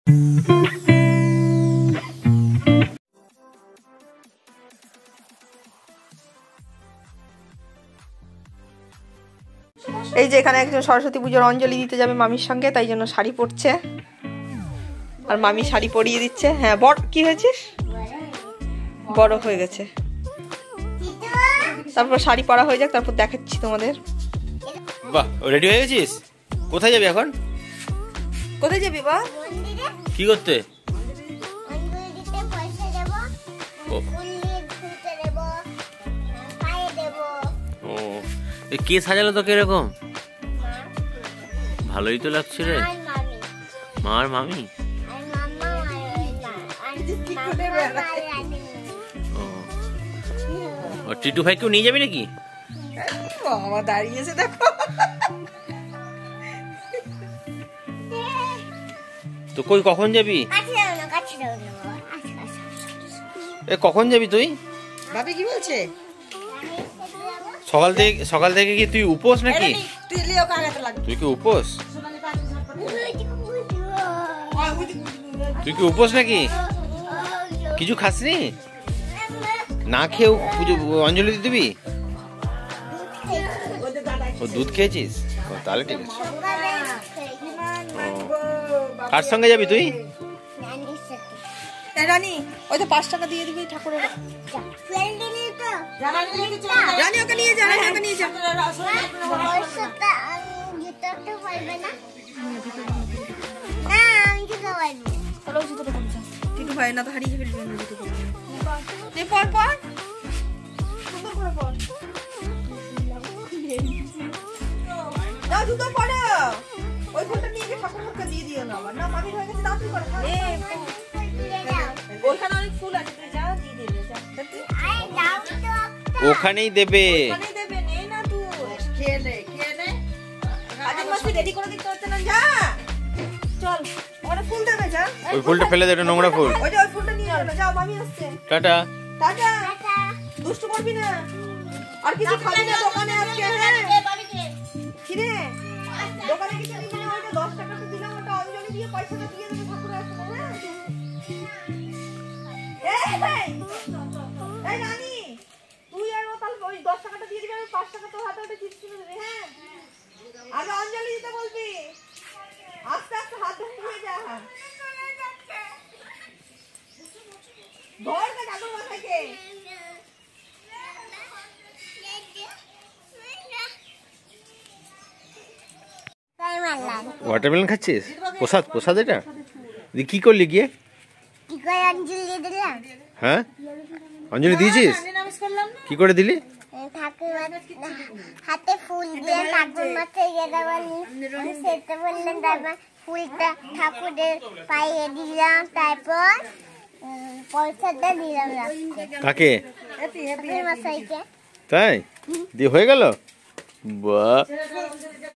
এই যে এখানে একজন সরস্বতী পুজোর অঞ্জলি দিতে যাবে মামির সঙ্গে, তাই জন্য শাড়ি পরছে আর মামি শাড়ি পরিয়ে দিচ্ছে। হ্যাঁ, বড় কি হয়েছিস? বড় হয়ে গেছে। তারপর শাড়ি পরা হয়ে যাক, তারপর দেখাচ্ছি তোমাদের। বাহ, রেডি হয়ে গেছিস? কোথায় যাবি এখন? কোথায় যাবি বা? কি করতে? ও, কে সাজালো তোকে এরকম? ভালোই তো লাগছে রে। মার মামি? ও, টিটু ভাইকেও নিয়ে যাবি নাকি? বাবা দাঁড়িয়েছে দেখো। তো কই, কখন যাবি? এ কখন যাবি তুই? ভাবি কি বলছে? সকাল থেকে কি তুই উপোস নাকি? তুই কি উপোস? তুই কি উপোস নাকি? কিছু খাসনি? না খেয়েও পুজো অঞ্জলি দিতে দিবি? ও, দুধ খেয়েছিস? তাহলে ঠিক আছে। কার সঙ্গে যাবি তুই? রানী, ওই তো 5 টাকা দিয়ে দিবি ঠাকুরের। রানী ওকে নিয়ে যা, ওকে নিয়ে যা। টিটু ভাই না তো হারিয়ে ফেলবি। পর পর জুতো পরো। ওই ফুলটা নিয়ে গিয়ে ঠাকুর মুখে দিয়ে দিও না। আমার না মামির হয়ে গেছে, তাড়াতাড়ি করো। ওখানে অনেক ফুল আছে, তুই যা দিয়ে দেবে। ওখানেই দেবে। ওখানেই দেবে, নে না তুই। খেয়ে নে। আজ মাসে রেডি করে দিতে হচ্ছে না, যা। চল, ওখানে ফুল দেবে, যা। ওই ফুলটা ফেলে দে, এটা নোংরা ফুল। ওই যে ওই ফুলটা নিয়ে চলো, যাও, মামি আসছে। টাটা। টাটা। দুষ্টু করবি না। আর কিছু খাবি না দোকানে আজকে? কি রে? দোকানে কিছু নিবি না? ওইটা 10 টাকা তো দিলাম, ওটা অঞ্জলি দিয়ে পয়সাটা দিয়ে দেবে ঠাকুরের আসলে। হ্যাঁ, এই রানী, তুই আর ও তাহলে ওই 10 টাকাটা দিয়ে দিবি, আর 5 টাকা তোর হাতে ওটা চিপস কিনে দেবে। হ্যাঁ, আগে অঞ্জলি দিতে বলবি। আস্তে আস্তে হাত ধরে যা। ধর না ঠাকুর মাথাকে। ওয়াটারমেলন খাচ্ছিস? প্রসাদ এটা? কি করলি গিয়ে? হ্যাঁ, অঞ্জলি দিয়েছিস? কি করে দিলি? হাতে ফুল দিয়ে ঠাকুর মাথায় সেটা বললেন, তারপর ফুলটা ঠাকুরের পায়ে দিলাম, তারপর পয়সাটা দিলাম। কাকে? মশাইকে। তাই দিয়ে হয়ে গেল? বাহ।